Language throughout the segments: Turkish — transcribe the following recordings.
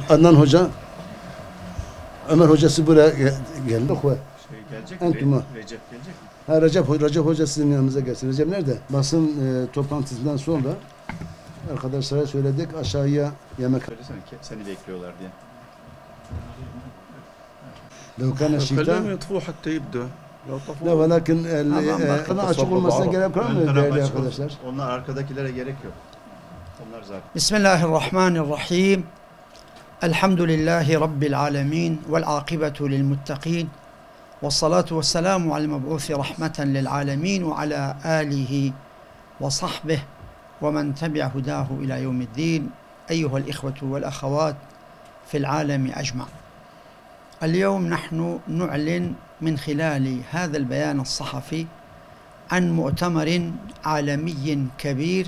Adnan Hoca, Ömer hocası buraya geldi. Gelecek Entuma. Recep gelecek mi? Ha, Recep Hoca sizin yanınıza gelsin. Recep nerede? Basın toplantısından sonra arkadaşlara söyledik aşağıya yemek. Söylesene seni bekliyorlar diye. لو كان الشتاء خليهم يطفوا حتى يبدأ. لا ولكن kanal açık olmasına gerek var mı değerli Açık arkadaşlar? olsun. Onlar arkadakilere gerek yok. Onlar zaten. Bismillahirrahmanirrahim. Elhamdülillahi Rabbil alemin. Vel akibetu lil muttaqin. Ve salatu ve selamu al meb'uthi rahmeten lil alemin ve ala alihi ve sahbihi ve men tebi'a hudahu ila yevmiddin. Eyyuhel ihvetu vel ahavat fil alemi ecma'. اليوم نحن نعلن من خلال هذا البيان الصحفي عن مؤتمر عالمي كبير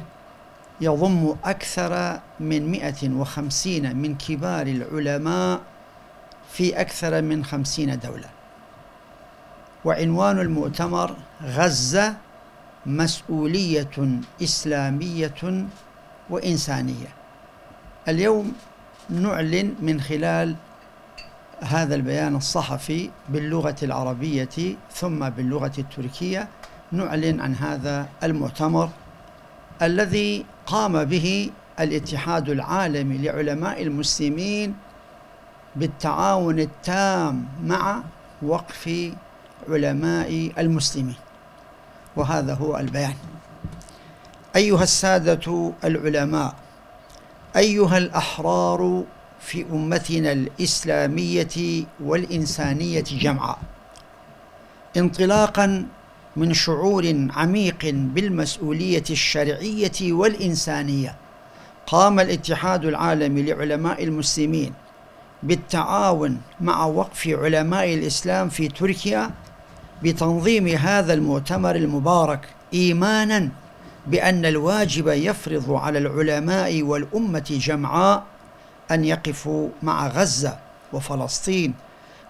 يضم أكثر من 150 من كبار العلماء في أكثر من 50 دولة. وعنوان المؤتمر غزة مسؤولية إسلامية وإنسانية. اليوم نعلن من خلال هذا البيان الصحفي باللغة العربية ثم باللغة التركية نعلن عن هذا المؤتمر الذي قام به الاتحاد العالمي لعلماء المسلمين بالتعاون التام مع وقف علماء المسلمين. وهذا هو البيان. أيها السادة العلماء، أيها الأحرار في أمتنا الإسلامية والإنسانية جمعاء، انطلاقا من شعور عميق بالمسؤولية الشرعية والإنسانية قام الاتحاد العالمي لعلماء المسلمين بالتعاون مع وقف علماء الإسلام في تركيا بتنظيم هذا المؤتمر المبارك، إيمانا بأن الواجب يفرض على العلماء والأمة جمعاء أن يقفوا مع غزة وفلسطين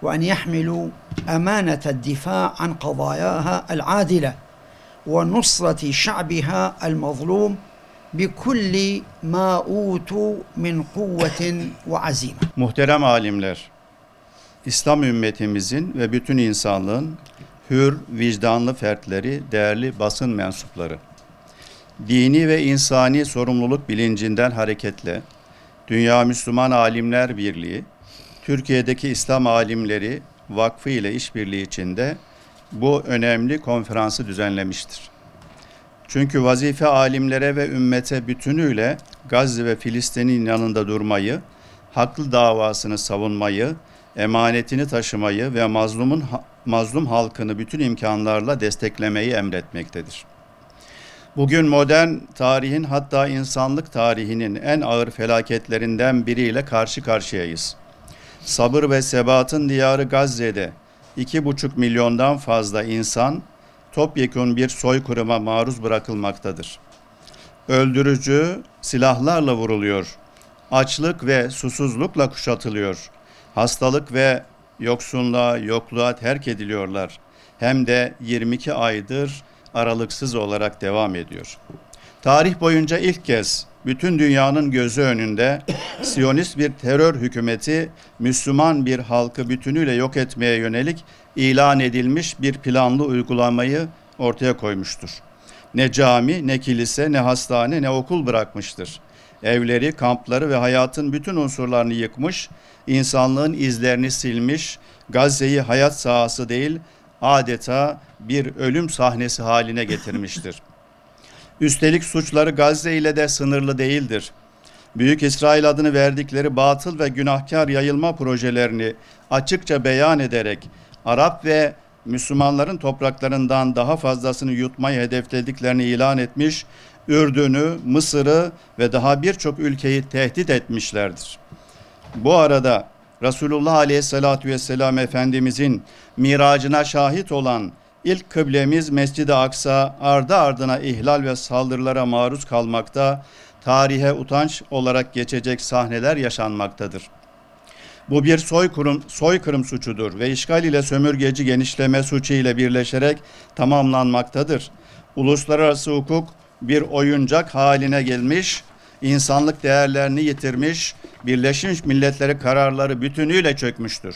وأن يحملوا أمانة الدفاع عن قضاياها العادلة ونصرة شعبها المظلوم بكل ما أوتوا من قوة وعزيمة. Muhterem alimler, İslam ümmetimizin ve bütün insanlığın hür, vicdanlı fertleri, değerli basın mensupları, dini ve insani sorumluluk bilincinden hareketle Dünya Müslüman Alimler Birliği, Türkiye'deki İslam Alimleri Vakfı ile işbirliği içinde bu önemli konferansı düzenlemiştir. Çünkü vazife alimlere ve ümmete bütünüyle Gazze ve Filistin'in yanında durmayı, haklı davasını savunmayı, emanetini taşımayı ve mazlum halkını bütün imkanlarla desteklemeyi emretmektedir. Bugün modern tarihin, hatta insanlık tarihinin en ağır felaketlerinden biriyle karşı karşıyayız. Sabır ve sebatın diyarı Gazze'de 2,5 milyondan fazla insan topyekun bir soykırıma maruz bırakılmaktadır. Öldürücü silahlarla vuruluyor, açlık ve susuzlukla kuşatılıyor, hastalık ve yokluğa terk ediliyorlar. Hem de 22 aydır aralıksız olarak devam ediyor. Tarih boyunca ilk kez bütün dünyanın gözü önünde Siyonist bir terör hükümeti Müslüman bir halkı bütünüyle yok etmeye yönelik ilan edilmiş bir planlı uygulamayı ortaya koymuştur. Ne cami, ne kilise, ne hastane, ne okul bırakmıştır. Evleri, kampları ve hayatın bütün unsurlarını yıkmış, insanlığın izlerini silmiş, Gazze'yi hayat sahası değil, adeta bir ölüm sahnesi haline getirmiştir. Üstelik suçları Gazze ile de sınırlı değildir. Büyük İsrail adını verdikleri batıl ve günahkar yayılma projelerini açıkça beyan ederek Arap ve Müslümanların topraklarından daha fazlasını yutmayı hedeflediklerini ilan etmiş, Ürdün'ü, Mısır'ı ve daha birçok ülkeyi tehdit etmişlerdir. Bu arada Resulullah Aleyhisselatü Vesselam Efendimizin miracına şahit olan ilk kıblemiz Mescid-i Aksa ardı ardına ihlal ve saldırılara maruz kalmakta, tarihe utanç olarak geçecek sahneler yaşanmaktadır. Bu bir soykırım suçudur ve işgal ile sömürgeci genişleme suçu ile birleşerek tamamlanmaktadır. Uluslararası hukuk bir oyuncak haline gelmiş, insanlık değerlerini yitirmiş, Birleşmiş Milletleri kararları bütünüyle çökmüştür.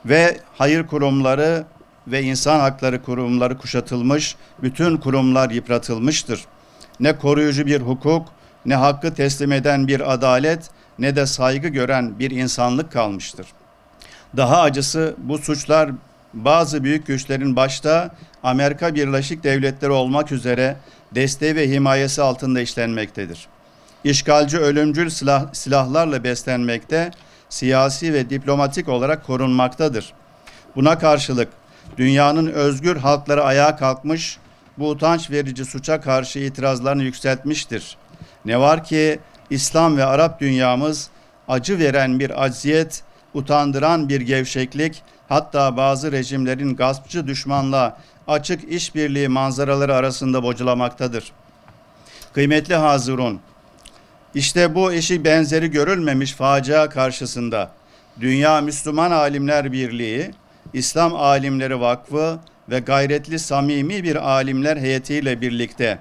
Ve hayır kurumları ve insan hakları kurumları kuşatılmış, bütün kurumlar yıpratılmıştır. Ne koruyucu bir hukuk, ne hakkı teslim eden bir adalet, ne de saygı gören bir insanlık kalmıştır. Daha acısı bu suçlar bazı büyük güçlerin başta Amerika Birleşik Devletleri olmak üzere desteği ve himayesi altında işlenmektedir. İşgalci ölümcül silahlarla beslenmekte, siyasi ve diplomatik olarak korunmaktadır. Buna karşılık dünyanın özgür halkları ayağa kalkmış, bu utanç verici suça karşı itirazlarını yükseltmiştir. Ne var ki İslam ve Arap dünyamız acı veren bir acziyet, utandıran bir gevşeklik, hatta bazı rejimlerin gaspçı düşmanla açık işbirliği manzaraları arasında bocalamaktadır. Kıymetli hazirun, işte bu eşi benzeri görülmemiş facia karşısında Dünya Müslüman Alimler Birliği, İslam Alimleri Vakfı ve gayretli samimi bir alimler heyetiyle birlikte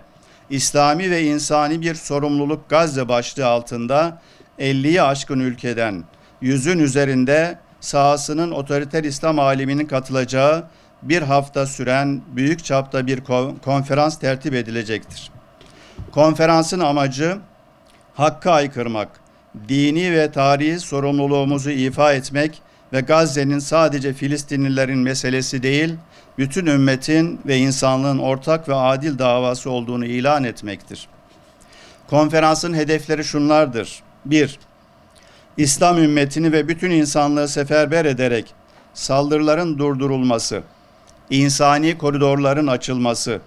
İslami ve insani bir sorumluluk Gazze başlığı altında 50'yi aşkın ülkeden 100'ün üzerinde sahasının otoriter İslam aliminin katılacağı bir hafta süren büyük çapta bir konferans tertip edilecektir. Konferansın amacı hakka aykırmak, dini ve tarihi sorumluluğumuzu ifa etmek ve Gazze'nin sadece Filistinlilerin meselesi değil, bütün ümmetin ve insanlığın ortak ve adil davası olduğunu ilan etmektir. Konferansın hedefleri şunlardır. 1. İslam ümmetini ve bütün insanlığı seferber ederek saldırıların durdurulması, insani koridorların açılması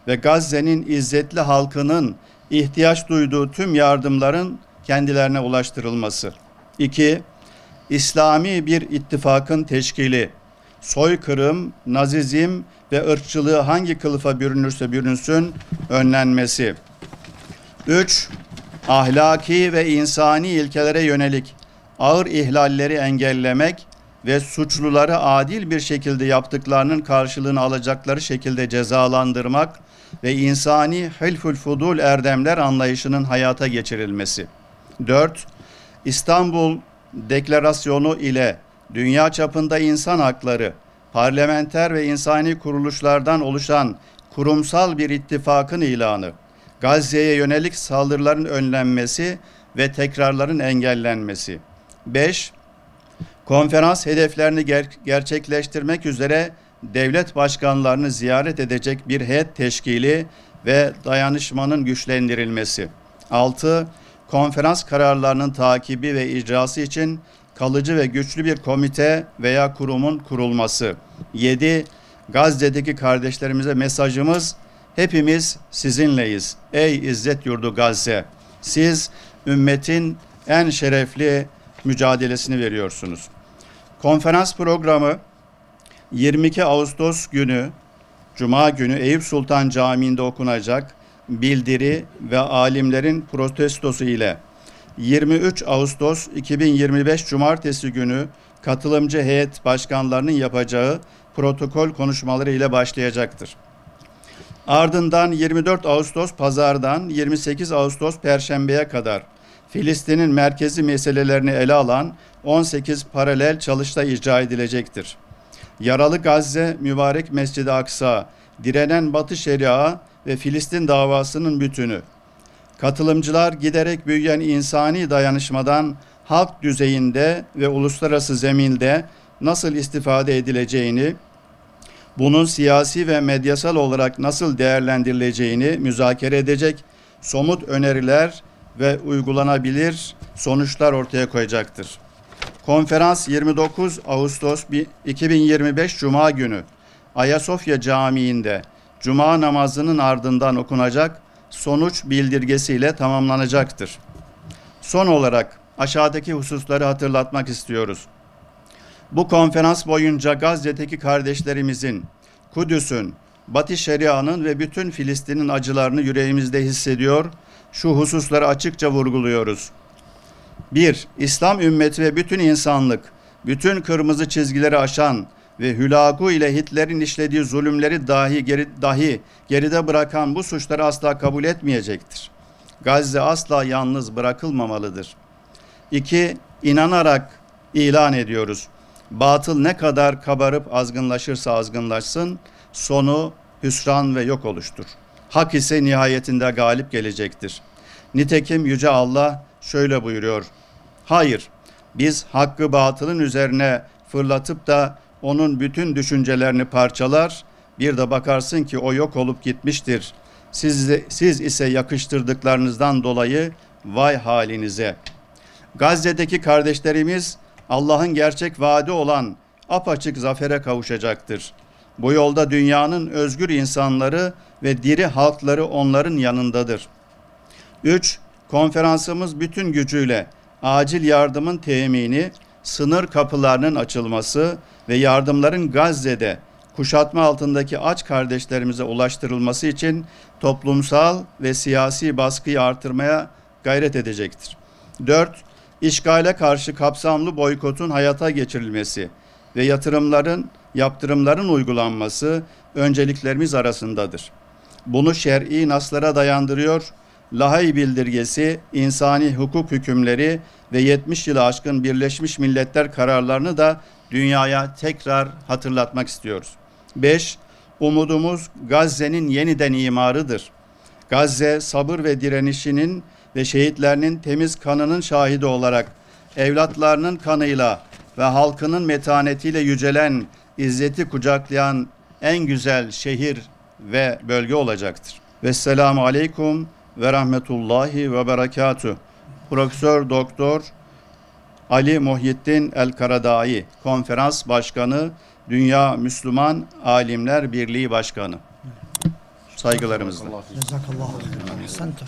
ve Gazze'nin izzetli halkının ihtiyaç duyduğu tüm yardımların kendilerine ulaştırılması. 2. İslami bir ittifakın teşkili, soykırım, nazizm ve ırkçılığı hangi kılıfa bürünürse bürünsün önlenmesi. 3. Ahlaki ve insani ilkelere yönelik ağır ihlalleri engellemek ve suçluları adil bir şekilde yaptıklarının karşılığını alacakları şekilde cezalandırmak ve insani hilful fudul erdemler anlayışının hayata geçirilmesi. 4. İstanbul Deklarasyonu ile dünya çapında insan hakları, parlamenter ve insani kuruluşlardan oluşan kurumsal bir ittifakın ilanı, Gazze'ye yönelik saldırıların önlenmesi ve tekrarların engellenmesi. 5. Konferans hedeflerini gerçekleştirmek üzere devlet başkanlarını ziyaret edecek bir heyet teşkili ve dayanışmanın güçlendirilmesi. 6. Konferans kararlarının takibi ve icrası için kalıcı ve güçlü bir komite veya kurumun kurulması. 7. Gazze'deki kardeşlerimize mesajımız: hepimiz sizinleyiz. Ey İzzet Yurdu Gazze! Siz ümmetin en şerefli mücadelesini veriyorsunuz. Konferans programı 22 Ağustos günü, Cuma günü Eyüp Sultan Camii'nde okunacak bildiri ve alimlerin protestosu ile 23 Ağustos 2025 Cumartesi günü katılımcı heyet başkanlarının yapacağı protokol konuşmaları ile başlayacaktır. Ardından 24 Ağustos Pazar'dan 28 Ağustos Perşembe'ye kadar Filistin'in merkezi meselelerini ele alan 18 paralel çalıştay icra edilecektir. Yaralı Gazze, Mübarek Mescid-i Aksa, direnen Batı Şeria ve Filistin davasının bütünü. Katılımcılar giderek büyüyen insani dayanışmadan halk düzeyinde ve uluslararası zeminde nasıl istifade edileceğini, bunun siyasi ve medyasal olarak nasıl değerlendirileceğini müzakere edecek, somut öneriler ve uygulanabilir sonuçlar ortaya koyacaktır. Konferans 29 Ağustos 2025 Cuma günü Ayasofya Camii'nde Cuma namazının ardından okunacak sonuç bildirgesiyle tamamlanacaktır. Son olarak aşağıdaki hususları hatırlatmak istiyoruz. Bu konferans boyunca Gazze'deki kardeşlerimizin, Kudüs'ün, Batı Şeria'nın ve bütün Filistin'in acılarını yüreğimizde hissediyor, şu hususları açıkça vurguluyoruz. 1. İslam ümmeti ve bütün insanlık, bütün kırmızı çizgileri aşan ve hülagu ile Hitler'in işlediği zulümleri dahi geride bırakan bu suçları asla kabul etmeyecektir. Gazze asla yalnız bırakılmamalıdır. 2. İnanarak ilan ediyoruz. Batıl ne kadar kabarıp azgınlaşırsa azgınlaşsın, sonu hüsran ve yok oluştur. Hak ise nihayetinde galip gelecektir. Nitekim Yüce Allah şöyle buyuruyor. Hayır, biz hakkı batılın üzerine fırlatıp da onun bütün düşüncelerini parçalar, bir de bakarsın ki o yok olup gitmiştir. Siz ise yakıştırdıklarınızdan dolayı vay halinize. Gazze'deki kardeşlerimiz Allah'ın gerçek vaadi olan apaçık zafere kavuşacaktır. Bu yolda dünyanın özgür insanları ve diri halkları onların yanındadır. 3. Konferansımız bütün gücüyle acil yardımın temini, sınır kapılarının açılması ve yardımların Gazze'de kuşatma altındaki aç kardeşlerimize ulaştırılması için toplumsal ve siyasi baskıyı artırmaya gayret edecektir. 4. İşgale karşı kapsamlı boykotun hayata geçirilmesi ve yaptırımların uygulanması önceliklerimiz arasındadır. Bunu şer'i naslara dayandırıyor, Lahey Bildirgesi, insani hukuk hükümleri ve 70 yılı aşkın Birleşmiş Milletler kararlarını da dünyaya tekrar hatırlatmak istiyoruz. 5. Umudumuz Gazze'nin yeniden imarıdır. Gazze sabır ve direnişinin ve şehitlerinin temiz kanının şahidi olarak evlatlarının kanıyla ve halkının metanetiyle yücelen, izzeti kucaklayan en güzel şehir ve bölge olacaktır. Vesselamu aleyküm ve rahmetullahi ve berekatuh. Profesör Doktor Ali Muhyiddin El-Karadai, Konferans Başkanı, Dünya Müslüman Alimler Birliği Başkanı. Saygılarımızla. Cezakallahu. Ahsente.